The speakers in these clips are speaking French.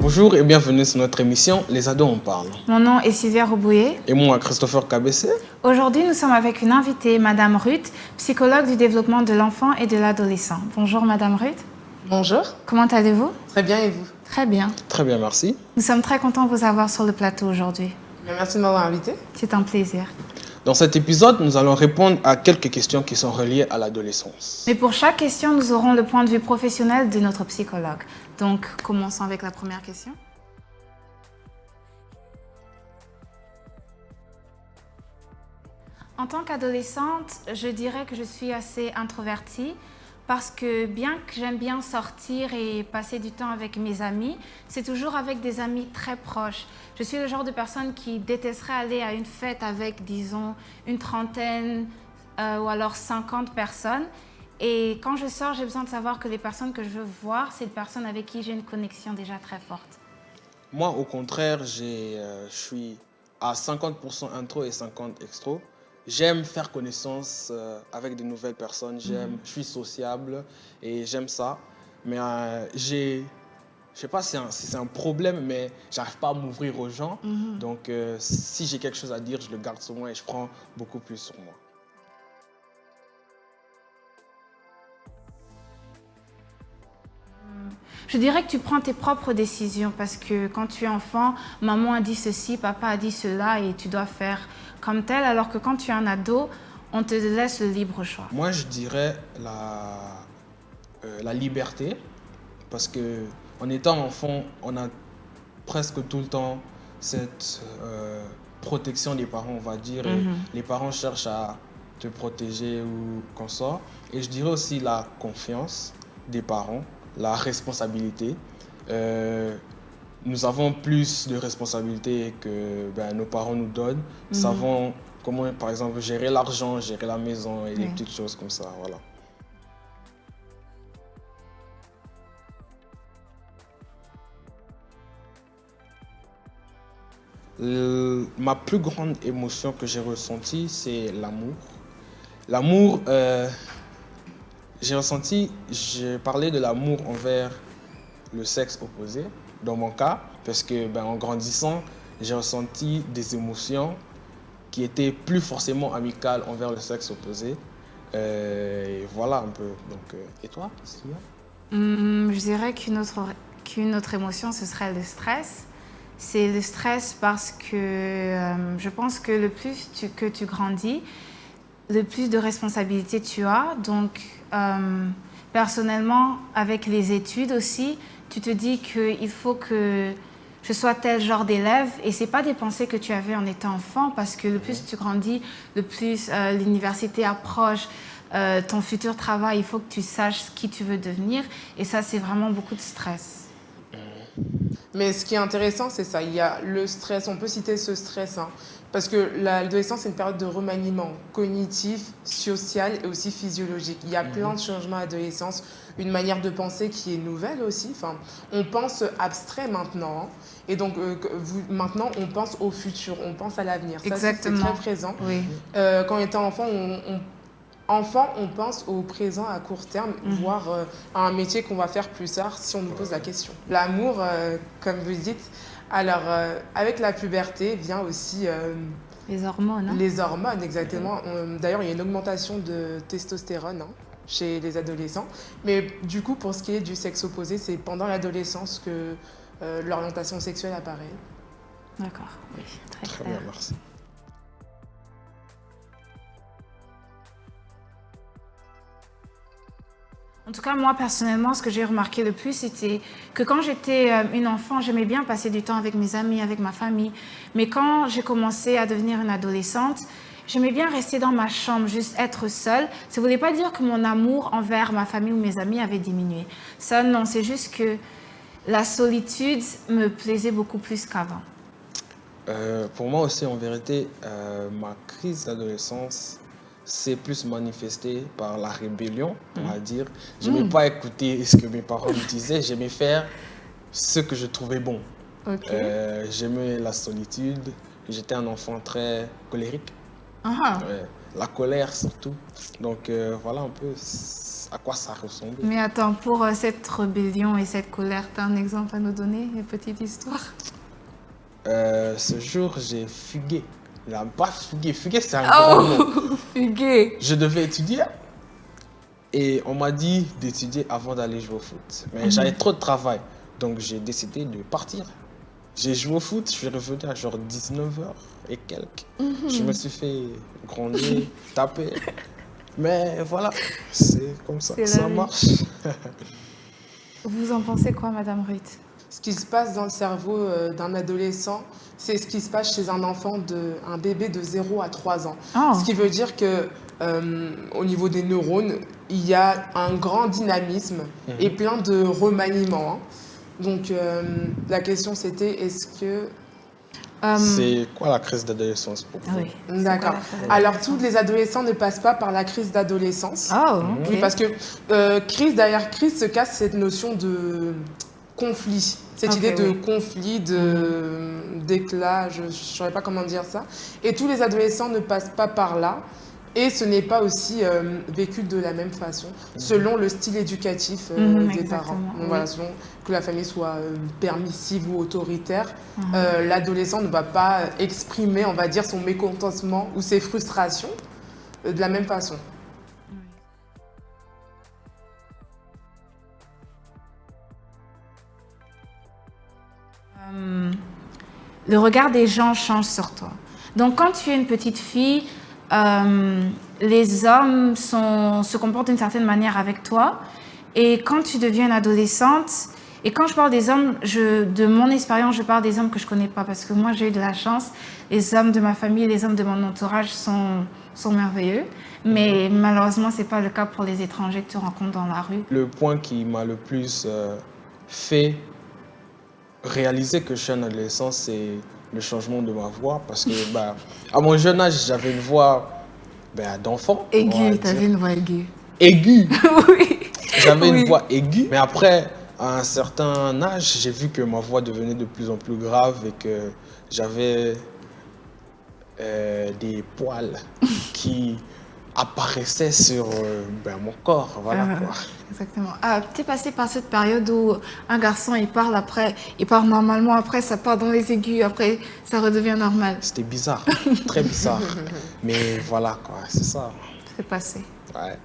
Bonjour et bienvenue sur notre émission Les ados en parlent. Mon nom est Sylvia Robouillet. Et moi, Christopher Kabessé. Aujourd'hui, nous sommes avec une invitée, Madame Ruth, psychologue du développement de l'enfant et de l'adolescent. Bonjour Madame Ruth. Bonjour. Comment allez-vous? Très bien, et vous? Très bien. Très bien, merci. Nous sommes très contents de vous avoir sur le plateau aujourd'hui. Merci de m'avoir invité. C'est un plaisir. Dans cet épisode, nous allons répondre à quelques questions qui sont reliées à l'adolescence. Mais pour chaque question, nous aurons le point de vue professionnel de notre psychologue. Donc, commençons avec la première question. En tant qu'adolescente, je dirais que je suis assez introvertie parce que bien que j'aime bien sortir et passer du temps avec mes amis, c'est toujours avec des amis très proches. Je suis le genre de personne qui détesterait aller à une fête avec, disons, une trentaine ou alors 50 personnes. Et quand je sors, j'ai besoin de savoir que les personnes que je veux voir, c'est des personnes avec qui j'ai une connexion déjà très forte. Moi, au contraire, je suis à 50% intro et 50% extro. J'aime faire connaissance avec de nouvelles personnes, je suis sociable et j'aime ça. Mais je sais pas si c'est un problème, mais j'arrive pas à m'ouvrir aux gens. Donc si j'ai quelque chose à dire, je le garde sur moi et je prends beaucoup plus sur moi. Je dirais que tu prends tes propres décisions parce que quand tu es enfant, maman a dit ceci, papa a dit cela et tu dois faire comme tel, alors que quand tu es un ado, on te laisse le libre choix. Moi, je dirais la liberté parce que en étant enfant, on a presque tout le temps cette protection des parents, on va dire. Et les parents cherchent à te protéger ou qu'on sort. Et je dirais aussi la confiance des parents, la responsabilité. Nous avons plus de responsabilités que nos parents nous donnent. Nous savons comment, par exemple, gérer l'argent, gérer la maison et des petites choses comme ça. Voilà. Ma plus grande émotion que j'ai ressentie, c'est l'amour. L'amour, j'ai parlé de l'amour envers le sexe opposé, dans mon cas, parce que en grandissant, j'ai ressenti des émotions qui étaient plus forcément amicales envers le sexe opposé. Et voilà un peu. Donc, et toi, Sylvia? Je dirais qu'une autre émotion, ce serait le stress. C'est le stress parce que je pense que le plus que tu grandis, le plus de responsabilités tu as. Donc, personnellement, avec les études aussi, tu te dis qu'il faut que je sois tel genre d'élève. Et ce n'est pas des pensées que tu avais en étant enfant parce que le plus tu grandis, le plus l'université approche, ton futur travail, il faut que tu saches qui tu veux devenir. Et ça, c'est vraiment beaucoup de stress. Mais ce qui est intéressant, c'est ça. Il y a le stress, on peut citer ce stress, parce que l'adolescence, c'est une période de remaniement cognitif, social et aussi physiologique. Il y a plein de changements à l'adolescence, une manière de penser qui est nouvelle aussi. Enfin, on pense abstrait maintenant, et donc maintenant, on pense au futur, on pense à l'avenir. Ça, c'est très présent. Oui. Quand on était enfant, on pense au présent à court terme, voire à un métier qu'on va faire plus tard si on nous pose la question. L'amour, comme vous dites, alors avec la puberté vient aussi... les hormones. Les hormones, exactement. D'ailleurs, il y a une augmentation de testostérone chez les adolescents. Mais du coup, pour ce qui est du sexe opposé, c'est pendant l'adolescence que l'orientation sexuelle apparaît. D'accord, oui, très clair. Bien, merci. En tout cas, moi, personnellement, ce que j'ai remarqué le plus, c'était que quand j'étais une enfant, j'aimais bien passer du temps avec mes amis, avec ma famille. Mais quand j'ai commencé à devenir une adolescente, j'aimais bien rester dans ma chambre, juste être seule. Ça ne voulait pas dire que mon amour envers ma famille ou mes amis avait diminué. Ça, non, c'est juste que la solitude me plaisait beaucoup plus qu'avant. Pour moi aussi, en vérité, ma crise d'adolescence s'est plus manifestée par la rébellion, on va dire. Je n'aimais pas écouter ce que mes parents me disaient, j'aimais faire ce que je trouvais bon. J'aimais la solitude, j'étais un enfant très colérique. La colère surtout. Donc voilà un peu à quoi ça ressemblait. Mais attends, pour cette rébellion et cette colère, tu as un exemple à nous donner, une petite histoire? Ce jour, j'ai fugué. Là, pas fugué. Fugué, c'est un grand mot. Fugué. Je devais étudier et on m'a dit d'étudier avant d'aller jouer au foot. Mais j'avais trop de travail, donc j'ai décidé de partir. J'ai joué au foot, je suis revenu à genre 19h et quelques. Je me suis fait gronder, taper. Mais voilà, c'est comme ça, C'est ça la vie. marche. Vous en pensez quoi, Madame Ruth? Ce qui se passe dans le cerveau d'un adolescent, c'est ce qui se passe chez un enfant, un bébé de 0 à 3 ans. Oh. Ce qui veut dire que au niveau des neurones, il y a un grand dynamisme et plein de remaniements. Hein. Donc la question c'était est-ce que... C'est quoi la crise d'adolescence pour vous? Oui. D'accord. Alors tous les adolescents ne passent pas par la crise d'adolescence. Oh, ok. Oui, parce que derrière crise se cache cette notion de conflit. Cette Ok, idée de oui. conflit, d'éclat, je ne saurais pas comment dire ça. Et tous les adolescents ne passent pas par là. Et ce n'est pas aussi vécu de la même façon, selon le style éducatif des parents. Donc, oui. voilà, selon que la famille soit permissive ou autoritaire, l'adolescent ne va pas exprimer, on va dire, son mécontentement ou ses frustrations de la même façon. Le regard des gens change sur toi. Donc, quand tu es une petite fille, les hommes se comportent d'une certaine manière avec toi. Et quand tu deviens une adolescente, et quand je parle des hommes, de mon expérience, je parle des hommes que je ne connais pas, parce que moi, j'ai eu de la chance. Les hommes de ma famille, les hommes de mon entourage sont merveilleux. Mais malheureusement, ce n'est pas le cas pour les étrangers que tu rencontres dans la rue. Le point qui m'a le plus fait réaliser que je suis un adolescent, c'est le changement de ma voix. Parce que à mon jeune âge, j'avais une voix d'enfant. Aiguë, tu avais une voix aiguë. Aiguë. Oui. J'avais Oui. une voix aiguë. Mais après, à un certain âge, j'ai vu que ma voix devenait de plus en plus grave et que j'avais des poils qui apparaissaient sur mon corps. Voilà quoi. Exactement. Ah, tu es passé par cette période où un garçon, il parle normalement, après ça part dans les aigus, après ça redevient normal. C'était bizarre, très bizarre. Mais voilà quoi, c'est ça. C'est passé. Ouais.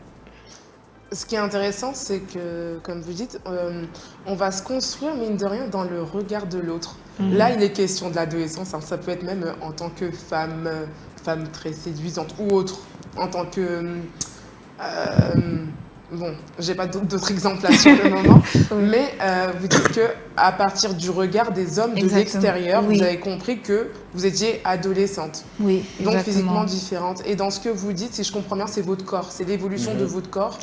Ce qui est intéressant, c'est que, comme vous dites, on va se construire, mine de rien, dans le regard de l'autre. Là, il est question de l'adolescence, hein. Ça peut être même en tant que femme très séduisante ou autre, en tant que... bon, j'ai pas d'autres exemples là sur le moment, mais vous dites que à partir du regard des hommes de l'extérieur, vous avez compris que vous étiez adolescente. Oui, donc physiquement différente. Et dans ce que vous dites, si je comprends bien, c'est votre corps, c'est l'évolution de votre corps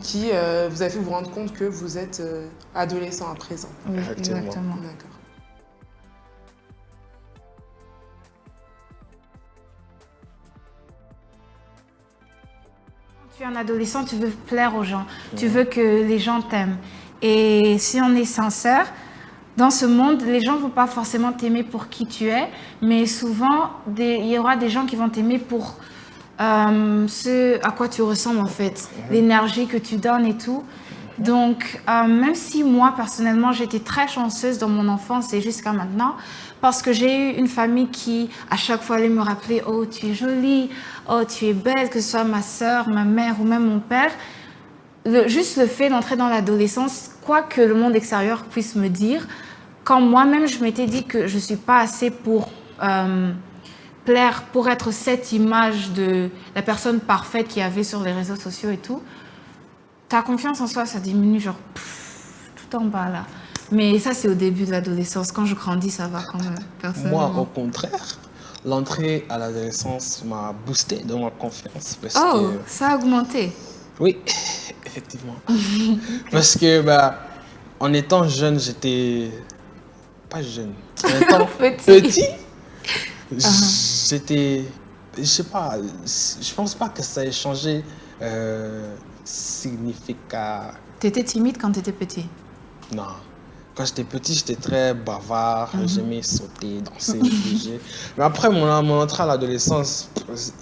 qui vous a fait vous rendre compte que vous êtes adolescent à présent. Oui, Effectivement. exactement. D'accord. Tu es un adolescent, tu veux plaire aux gens, tu veux que les gens t'aiment. Et si on est sincère, dans ce monde, les gens ne vont pas forcément t'aimer pour qui tu es, mais souvent, il y aura des gens qui vont t'aimer pour ce à quoi tu ressembles en fait, l'énergie que tu donnes et tout. Donc, même si moi, personnellement, j'étais très chanceuse dans mon enfance et jusqu'à maintenant, parce que j'ai eu une famille qui, à chaque fois, allait me rappeler « Oh, tu es jolie, oh, tu es belle », que ce soit ma sœur, ma mère ou même mon père. Juste le fait d'entrer dans l'adolescence, quoi que le monde extérieur puisse me dire, quand moi-même, je m'étais dit que je ne suis pas assez pour plaire, pour être cette image de la personne parfaite qu'il y avait sur les réseaux sociaux et tout, ta confiance en soi, ça diminue genre tout en bas là. Mais ça, c'est au début de l'adolescence. Quand je grandis, ça va quand même, personnellement. Moi, au contraire, l'entrée à l'adolescence m'a boosté dans ma confiance. Parce Oh, que... ça a augmenté. Oui, effectivement. Parce que, en étant jeune, j'étais... Pas jeune. En étant petit, j'étais... Je sais pas, je pense pas que ça ait changé significat. T'étais timide quand t'étais petit? Non. Quand j'étais petit, j'étais très bavard, j'aimais sauter, danser, bouger. Mais après mon entrée à l'adolescence,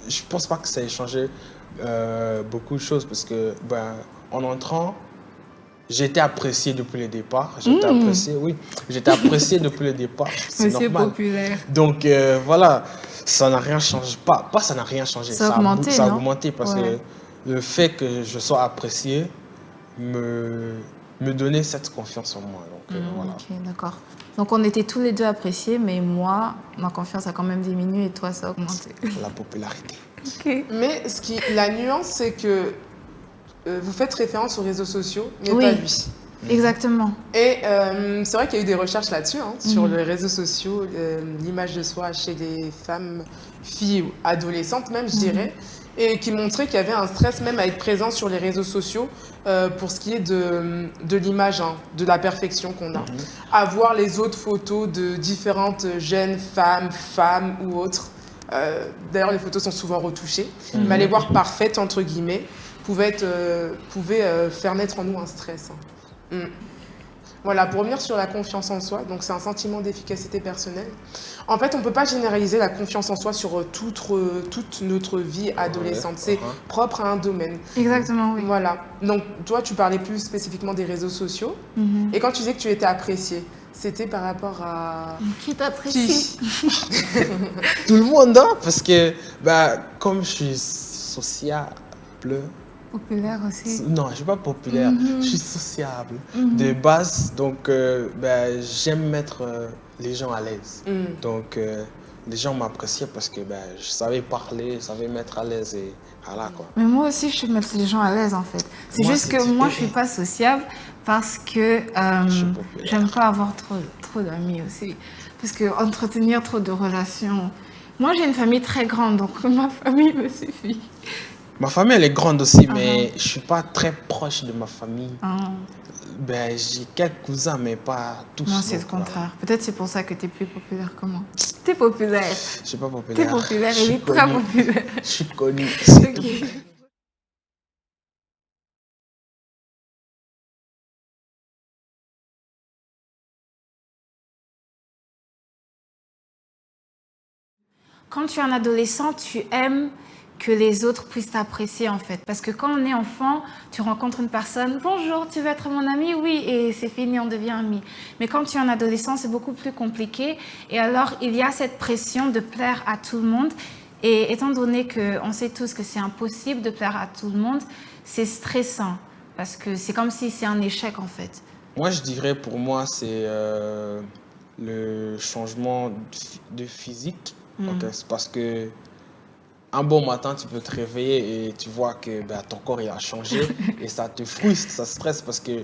je pense pas que ça ait changé beaucoup de choses parce que en entrant, j'ai été apprécié depuis le départ. J'étais apprécié, oui. J'étais apprécié depuis le départ. C'est Monsieur normal. populaire. Donc voilà, ça n'a rien changé. Pas ça n'a rien changé. Ça a augmenté, ça a non? augmenté parce Ouais. que le fait que je sois apprécié me donnait cette confiance en moi. Donc voilà. Ok, d'accord. Donc on était tous les deux appréciés, mais moi, ma confiance a quand même diminué et toi, ça a augmenté. La popularité. Ok. Mais la nuance, c'est que vous faites référence aux réseaux sociaux, mais Oui. pas lui. Exactement. Et c'est vrai qu'il y a eu des recherches là-dessus, hein, sur les réseaux sociaux, l'image de soi chez les femmes, filles ou adolescentes même, je dirais, et qui montraient qu'il y avait un stress même à être présent sur les réseaux sociaux pour ce qui est de l'image, hein, de la perfection qu'on a. À voir les autres photos de différentes jeunes femmes ou autres. D'ailleurs, les photos sont souvent retouchées, mais à les voir parfaites, entre guillemets, pouvait faire naître en nous un stress. Hein. Voilà, pour revenir sur la confiance en soi, donc c'est un sentiment d'efficacité personnelle. En fait, on ne peut pas généraliser la confiance en soi sur toute notre vie adolescente. C'est propre à un domaine. Exactement, oui. Voilà. Donc, toi, tu parlais plus spécifiquement des réseaux sociaux. Et quand tu disais que tu étais appréciée, c'était par rapport à... Qui t'apprécie? Tout le monde, hein, parce que comme je suis sociable, Populaire aussi. non, je ne suis pas populaire, je suis sociable de base, donc j'aime mettre les gens à l'aise. Donc les gens m'appréciaient parce que je savais parler, je savais mettre à l'aise et voilà quoi. Mais moi aussi, je mets les gens à l'aise en fait. C'est Moi, juste que moi, je suis pas sociable parce que j'aime pas avoir trop d'amis aussi. Parce que entretenir trop de relations. Moi, j'ai une famille très grande, donc ma famille me suffit. Ma famille, elle est grande aussi, mais je ne suis pas très proche de ma famille. J'ai quelques cousins, mais pas tous. Moi, c'est le contraire. Peut-être c'est pour ça que tu es plus populaire que moi. Tu es populaire. Je ne suis pas Tu es populaire. populaire, Je il suis est très connu. populaire. Je suis connu, c'est tout. Ok. Quand tu es un adolescent, tu aimes que les autres puissent t'apprécier en fait. Parce que quand on est enfant, tu rencontres une personne, bonjour, tu veux être mon ami? Oui, et c'est fini, on devient amis. Mais quand tu es un adolescent, c'est beaucoup plus compliqué. Et alors, il y a cette pression de plaire à tout le monde. Et étant donné qu'on sait tous que c'est impossible de plaire à tout le monde, c'est stressant. Parce que c'est comme si c'est un échec en fait. Moi, je dirais pour moi, c'est le changement de physique. Ok, c'est parce que un bon matin, tu peux te réveiller et tu vois que ton corps il a changé et ça te frustre, ça stresse parce que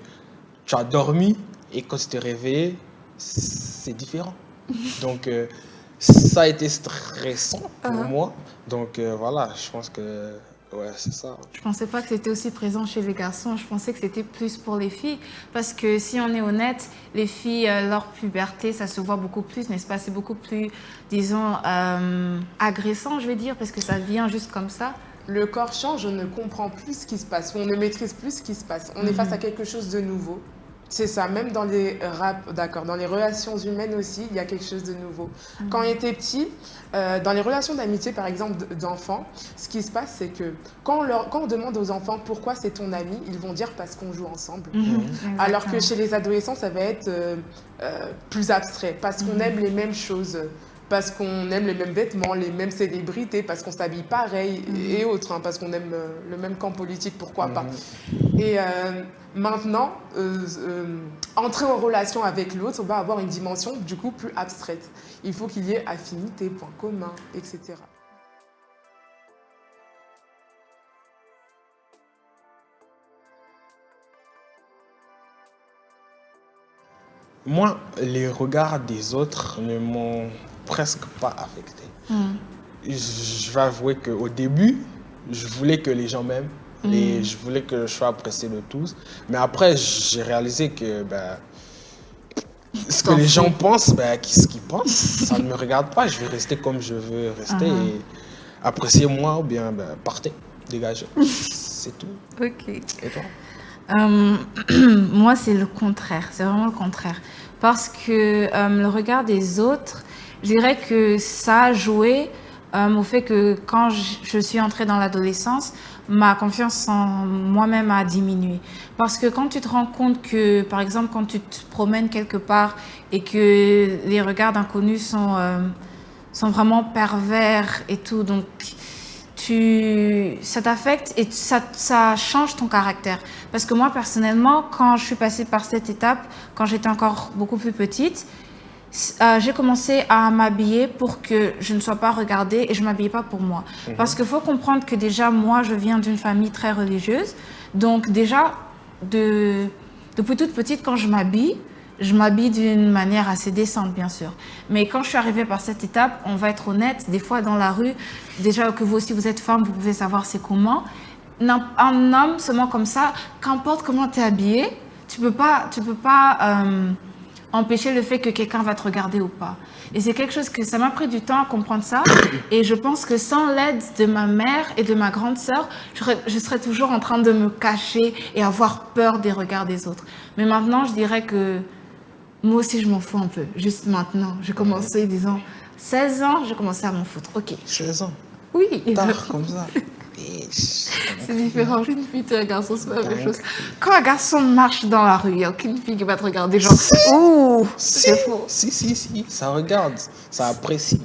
tu as dormi et quand tu t'es réveillé, c'est différent. Donc, ça a été stressant pour moi. Donc, voilà, je pense que ouais, c'est ça. Je pensais pas que c'était aussi présent chez les garçons. Je pensais que c'était plus pour les filles. Parce que si on est honnête, les filles, leur puberté, ça se voit beaucoup plus, n'est-ce pas? C'est beaucoup plus, disons, agressant, je vais dire, parce que ça vient juste comme ça. Le corps change, on ne comprend plus ce qui se passe, on ne maîtrise plus ce qui se passe. On est face à quelque chose de nouveau. C'est ça, même dans les dans les relations humaines aussi, il y a quelque chose de nouveau. Quand on était petit, dans les relations d'amitié, par exemple, d'enfants, ce qui se passe, c'est que quand on demande aux enfants pourquoi c'est ton ami, ils vont dire parce qu'on joue ensemble. Alors que chez les adolescents, ça va être plus abstrait, parce qu'on aime les mêmes choses. Parce qu'on aime les mêmes vêtements, les mêmes célébrités, parce qu'on s'habille pareil et autres, hein, parce qu'on aime le même camp politique, pourquoi pas. Et maintenant, entrer en relation avec l'autre va avoir une dimension du coup plus abstraite. Il faut qu'il y ait affinité, points communs, etc. Moi, les regards des autres ne m'ont presque pas affecté. Je vais avouer qu'au début, je voulais que les gens m'aiment et je voulais que je sois apprécié de tous. Mais après, j'ai réalisé que ce que les gens pensent, ce qu'ils pensent, ça ne me regarde pas. Je vais rester comme je veux rester et appréciez-moi ou bien partez, dégagez. C'est tout. Ok. Et toi? Moi, c'est le contraire. C'est vraiment le contraire. Parce que le regard des autres, je dirais que ça a joué au fait que quand je suis entrée dans l'adolescence, ma confiance en moi-même a diminué. Parce que quand tu te rends compte que, par exemple, quand tu te promènes quelque part et que les regards d'inconnus sont vraiment pervers et tout, donc ça t'affecte et ça change ton caractère. Parce que moi, personnellement, quand je suis passée par cette étape, quand j'étais encore beaucoup plus petite, j'ai commencé à m'habiller pour que je ne sois pas regardée et je ne m'habillais pas pour moi. Parce qu'il faut comprendre que déjà, moi, je viens d'une famille très religieuse. Donc déjà, depuis toute petite, quand je m'habille d'une manière assez décente, bien sûr. Mais quand je suis arrivée par cette étape, on va être honnête, des fois dans la rue, déjà que vous aussi, vous êtes femme, vous pouvez savoir c'est comment. Un homme seulement comme ça, qu'importe comment tu es habillée, tu peux pas empêcher le fait que quelqu'un va te regarder ou pas. Et c'est quelque chose que ça m'a pris du temps à comprendre ça. Et je pense que sans l'aide de ma mère et de ma grande sœur, je serais toujours en train de me cacher et avoir peur des regards des autres. Mais maintenant, je dirais que moi aussi, je m'en fous un peu. Juste maintenant, j'ai commencé, disons, 16 ans, j'ai commencé à m'en foutre. Ok. 16 ans. Oui. Tard comme ça. C'est différent. Une fille et un garçon, c'est pas la même chose. Quand un garçon marche dans la rue, il n'y a aucune fille qui va te regarder genre « Ouh, c'est faux ». Si, ça regarde, ça apprécie.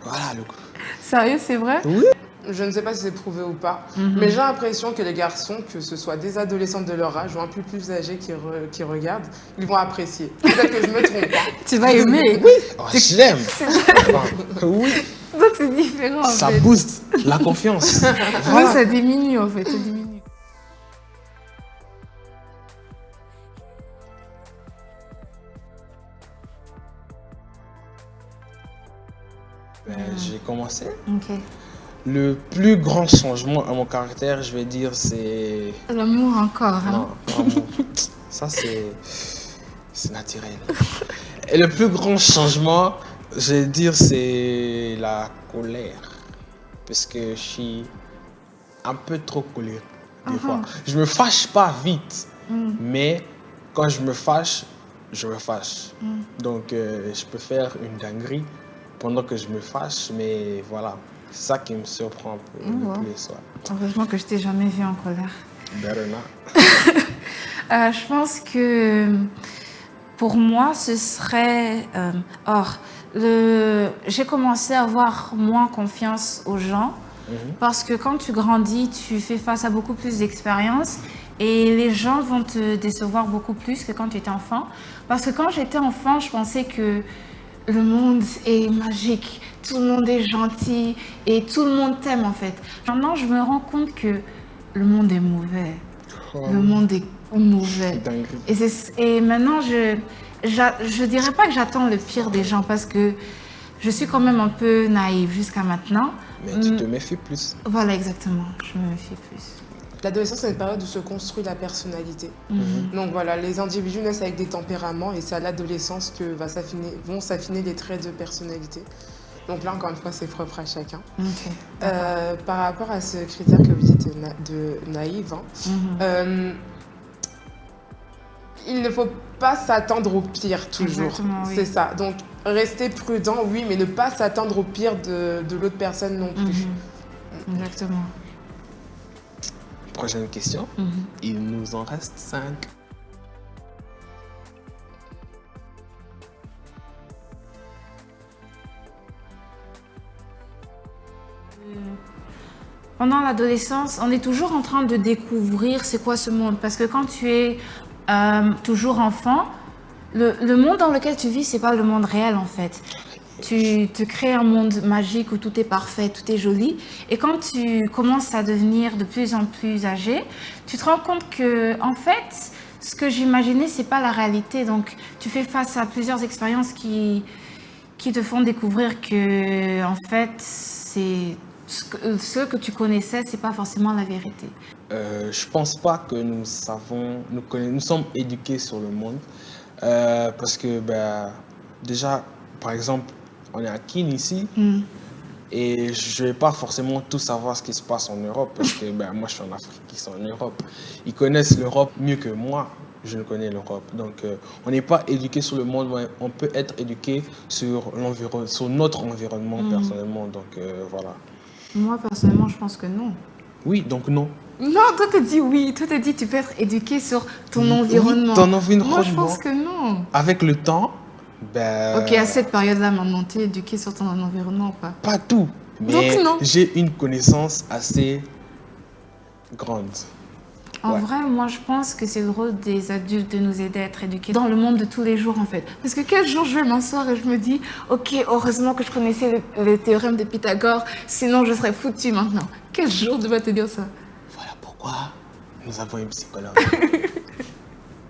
Voilà le coup. Sérieux, c'est vrai? Oui. Je ne sais pas si c'est prouvé ou pas, mais j'ai l'impression que les garçons, que ce soit des adolescents de leur âge ou un peu plus âgés qui regardent, ils vont apprécier. Peut-être que je me trompe. Tu vas aimer. Oui, j'aime. Oui. Donc c'est différent. Ça en fait. booste la confiance. Voilà. Oui, ça diminue en fait, ça diminue. J'ai commencé. Ok. Le plus grand changement à mon caractère, je vais dire, c'est... L'amour encore. Hein? Non, l'amour. Ça, c'est naturel. Et le plus grand changement, je vais dire, c'est la colère. Parce que je suis un peu trop colérique des fois. Je me fâche pas vite, mais quand je me fâche, je me fâche. Donc, je peux faire une dinguerie pendant que je me fâche, mais voilà. C'est ça qui me surprend un peu le plus. Ouais. Heureusement que je t'ai jamais vu en colère. Better not. Je pense que pour moi, ce serait... j'ai commencé à avoir moins confiance aux gens parce que quand tu grandis, tu fais face à beaucoup plus d'expériences et les gens vont te décevoir beaucoup plus que quand tu étais enfant. Parce que quand j'étais enfant, je pensais que le monde est magique, tout le monde est gentil et tout le monde t'aime en fait. Maintenant, je me rends compte que le monde est mauvais. Le monde est mauvais. Et maintenant, je dirais pas que j'attends le pire des gens parce que je suis quand même un peu naïve jusqu'à maintenant. Mais tu te méfies plus. Voilà, exactement. Je me méfie plus. L'adolescence, c'est une période où se construit la personnalité. Donc voilà, les individus naissent avec des tempéraments et c'est à l'adolescence que vont s'affiner les traits de personnalité. Donc là, encore une fois, c'est propre à chacun. Okay. Par rapport à ce critère que vous dites de naïve, il ne faut pas s'attendre au pire toujours. Oui. C'est ça. Donc rester prudent, oui, mais ne pas s'attendre au pire de l'autre personne non plus. Exactement. Prochaine question. Il nous en reste 5. Pendant l'adolescence, on est toujours en train de découvrir c'est quoi ce monde. Parce que quand tu es toujours enfant, le monde dans lequel tu vis, c'est pas le monde réel en fait. Tu te crées un monde magique où tout est parfait, tout est joli. Et quand tu commences à devenir de plus en plus âgé, tu te rends compte que, en fait, ce que j'imaginais, c'est pas la réalité. Donc, tu fais face à plusieurs expériences qui te font découvrir que, en fait, c'est ce que tu connaissais, c'est pas forcément la vérité. Je pense pas que nous sommes éduqués sur le monde. Parce que, déjà, par exemple, on est à Kin ici et je ne vais pas forcément tout savoir ce qui se passe en Europe parce que moi je suis en Afrique, ils sont en Europe. Ils connaissent l'Europe mieux que moi, je ne connais l'Europe. Donc on n'est pas éduqué sur le monde, mais on peut être éduqué sur notre environnement personnellement. Donc voilà. Moi personnellement, je pense que non. Oui, donc non. Non, toi te dis oui. Toi te dis tu peux être éduqué sur ton environnement. Oui, ton environnement. Moi, je pense que non. Avec le temps, Ok, à cette période-là, maintenant, tu es éduqué sur ton environnement ou pas? pas tout. Donc Mais non. j'ai une connaissance assez grande. En Ouais. vrai, moi, je pense que c'est le rôle des adultes de nous aider à être éduqués dans le monde de tous les jours, en fait. Parce que quel jour je vais m'asseoir et je me dis, ok, heureusement que je connaissais le théorème de Pythagore, sinon je serais foutue maintenant. Quel jour tu vas te dire ça? Voilà pourquoi nous avons une psychologue.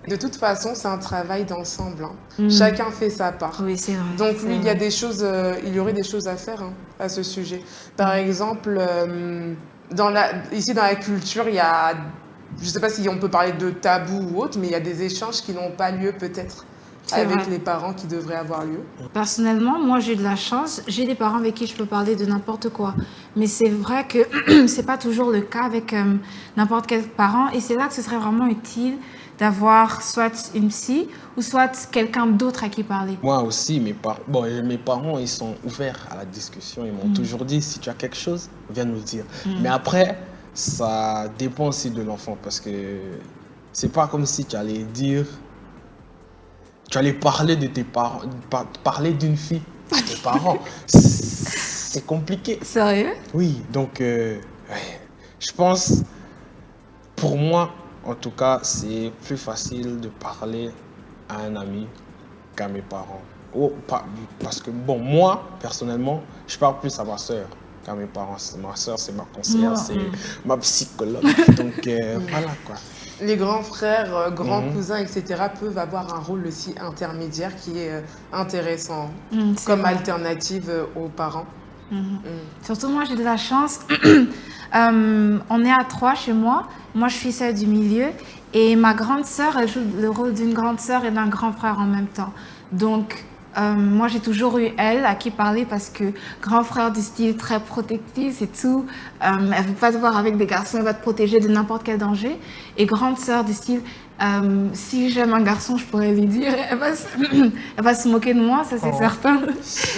De toute façon, c'est un travail d'ensemble. Chacun fait sa part. Oui, c'est vrai. Donc c'est oui, il y vrai. a des choses, il y aurait des choses à faire à ce sujet. Par exemple, ici dans la culture, il y a, je ne sais pas si on peut parler de tabou ou autre, mais il y a des échanges qui n'ont pas lieu peut-être C'est avec vrai. les parents qui devraient avoir lieu. Personnellement, moi, j'ai de la chance. J'ai des parents avec qui je peux parler de n'importe quoi. Mais c'est vrai que c'est pas toujours le cas avec n'importe quel parent. Et c'est là que ce serait vraiment utile d'avoir soit une psy ou soit quelqu'un d'autre à qui parler. Moi aussi, mes parents, ils sont ouverts à la discussion. Ils m'ont toujours dit, si tu as quelque chose, viens nous le dire. Mais après, ça dépend aussi de l'enfant parce que c'est pas comme si tu allais dire, tu allais parler de tes parents, parler d'une fille à tes parents. C'est compliqué. Sérieux? Oui, donc ouais, je pense, pour moi, en tout cas, c'est plus facile de parler à un ami qu'à mes parents. Parce que, bon, moi, personnellement, je parle plus à ma soeur qu'à mes parents. Ma soeur, c'est ma conseillère, c'est ma psychologue. Donc, voilà, quoi. Les grands frères, grands cousins, etc. peuvent avoir un rôle aussi intermédiaire qui est intéressant C'est comme vrai. alternative aux parents. Surtout moi, j'ai de la chance. On est à 3 chez moi. Moi, je suis celle du milieu. Et ma grande sœur, elle joue le rôle d'une grande sœur et d'un grand frère en même temps. Donc, moi, j'ai toujours eu elle à qui parler parce que grand frère du style très protectif et tout. Elle ne veut pas te voir avec des garçons, elle va te protéger de n'importe quel danger. Et grande sœur du style, si j'aime un garçon, je pourrais lui dire, elle va se moquer de moi, ça c'est certain.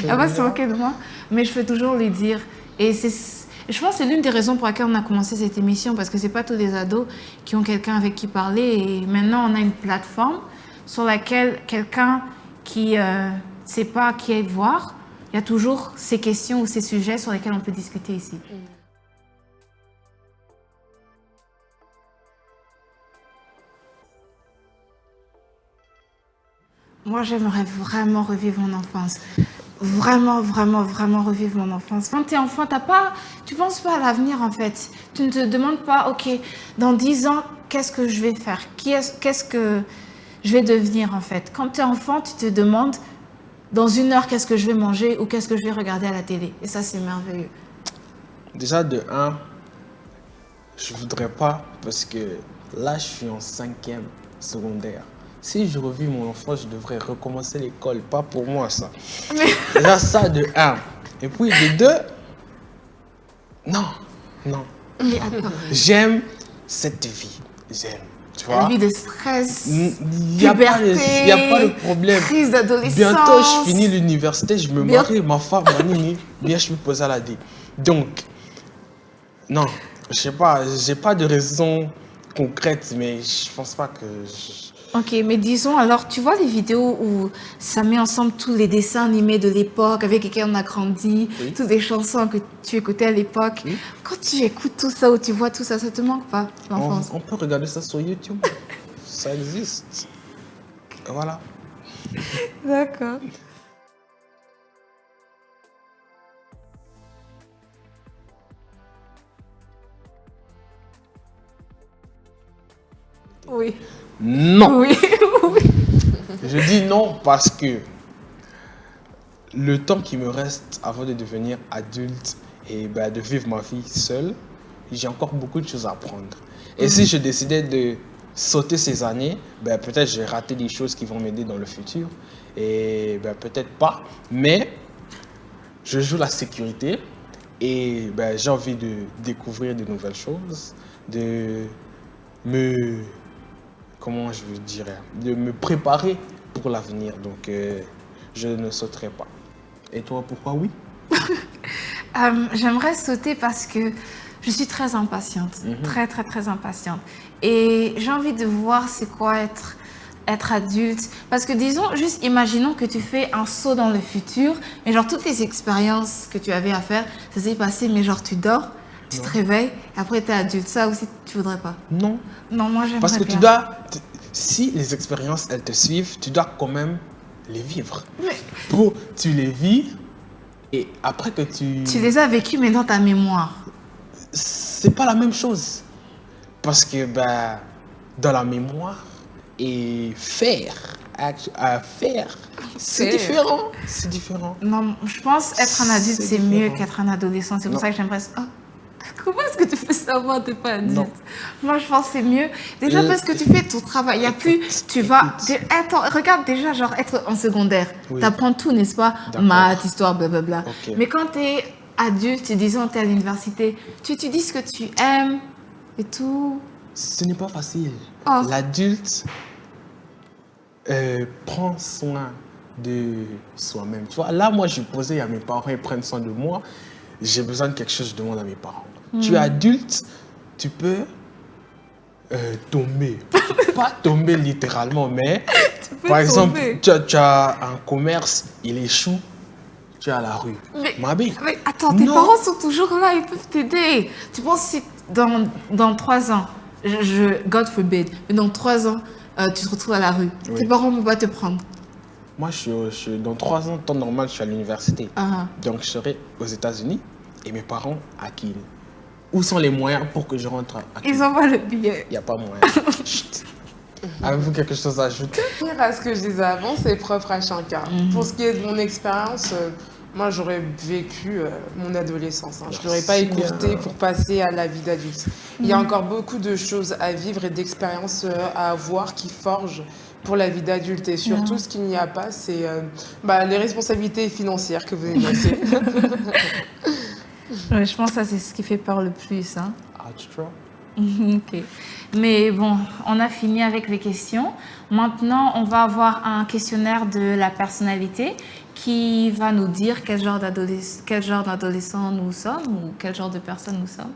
Elle va se moquer de moi, mais je peux toujours lui dire. Et je pense que c'est l'une des raisons pour laquelle on a commencé cette émission, parce que c'est pas tous les ados qui ont quelqu'un avec qui parler. Et maintenant, on a une plateforme sur laquelle quelqu'un qui ne sait pas qui est voir, il y a toujours ces questions ou ces sujets sur lesquels on peut discuter ici. Moi, j'aimerais vraiment revivre mon enfance. Vraiment, vraiment, vraiment revivre mon enfance. Quand tu es enfant, tu penses pas à l'avenir en fait. Tu ne te demandes pas, ok, dans 10 ans, qu'est-ce que je vais faire? Qu'est-ce que je vais devenir en fait? Quand tu es enfant, tu te demandes, dans 1 heure, qu'est-ce que je vais manger ou qu'est-ce que je vais regarder à la télé? Et ça, c'est merveilleux. Déjà, de 1, je voudrais pas parce que là, je suis en 5e secondaire. Si je revis mon enfance, je devrais recommencer l'école. Pas pour moi, ça. Déjà, ça, de 1. Et puis, de 2, non. Mais attends, J'aime cette vie. J'aime. Tu vois? la vie de stress, Il n'y a pas de problème. crise d'adolescence. Bientôt, je finis l'université, je me marie, ma femme, ma nini, bien je me pose à la D. Donc, non, je sais pas, j'ai pas de raison concrète, mais je pense pas que... Ok, mais disons, alors, tu vois les vidéos où ça met ensemble tous les dessins animés de l'époque avec lesquels on a grandi, Oui. toutes les chansons que tu écoutais à l'époque. Oui. Quand tu écoutes tout ça ou tu vois tout ça, ça te manque pas, l'enfance? On peut regarder ça sur YouTube. Ça existe. Voilà. D'accord. Oui. Non. Oui. Oui. Je dis non parce que le temps qui me reste avant de devenir adulte et de vivre ma vie seule, j'ai encore beaucoup de choses à apprendre. Et si je décidais de sauter ces années, peut-être je vais rater des choses qui vont m'aider dans le futur. Et peut-être pas. Mais je joue la sécurité et j'ai envie de découvrir de nouvelles choses, de me... Comment je veux dire, de me préparer pour l'avenir. Donc, je ne sauterai pas. Et toi, pourquoi oui? J'aimerais sauter parce que Je suis très impatiente, très, très, très impatiente. Et j'ai envie de voir c'est quoi être adulte. Parce que disons, juste imaginons que tu fais un saut dans le futur, mais genre toutes les expériences que tu avais à faire, ça s'est passé, mais genre tu dors, tu te réveilles, et après tu es adulte. Ça aussi, tu voudrais pas? Non. Non, moi j'aimerais bien. Parce que tu dois, si les expériences, elles te suivent, tu dois quand même les vivre. Mais Tu les vis et après que tu... tu les as vécues, mais dans ta mémoire. C'est pas la même chose. Parce que ben, dans la mémoire et faire, c'est Faire. différent. C'est différent. Non, je pense être un adulte, C'est c'est mieux différent. qu'être un adolescent. C'est pour Non. ça que j'aimerais... Oh, comment est-ce que tu fais savoir que tu n'es pas adulte? Non. Moi, je pense que c'est mieux. Déjà parce que tu fais ton travail. Il n'y a plus... Tu vas... Attends, regarde déjà, genre, être en secondaire. Oui. Tu apprends tout, n'est-ce pas? D'accord. Maths, histoire, blablabla. Ok. Mais quand tu es adulte, disons, tu es à l'université, tu étudies ce que tu aimes et tout. Ce n'est pas facile. Oh. L'adulte prend soin de soi-même. Tu vois, là, moi, je suis posé à mes parents, ils prennent soin de moi. J'ai besoin de quelque chose, je demande à mes parents. Tu es adulte, tu peux tomber. Pas tomber littéralement, mais peux par exemple, tomber. tu as un commerce, il échoue, tu es à la rue. Mabi. Mais attends, tes Non. parents sont toujours là, ils peuvent t'aider. Tu penses si dans 3 ans, God forbid, mais dans 3 ans, tu te retrouves à la rue, Oui. tes parents vont pas te prendre. Moi, dans 3 ans, temps normal, je suis à l'université. Ah. Donc, je serai aux États-Unis et mes parents à Kiel. Où sont les moyens pour que je rentre à Kiel? Ils envoient le billet. Il n'y a pas moyen. Chut. Avez-vous quelque chose à ajouter? Dire à ce que je disais avant, c'est propre à chacun. Pour ce qui est de mon expérience, moi j'aurais vécu mon adolescence. Je ne l'aurais pas écourtée pour passer à la vie d'adulte. Il y a encore beaucoup de choses à vivre et d'expériences à avoir qui forgent pour la vie d'adulte. Et surtout, ce qu'il n'y a pas, c'est les responsabilités financières que vous énoncez. Ouais, je pense que ça, c'est ce qui fait peur le plus. Hein. Outro. Ok. Mais bon, on a fini avec les questions. Maintenant, on va avoir un questionnaire de la personnalité qui va nous dire quel genre d'adolescent nous sommes ou quel genre de personne nous sommes.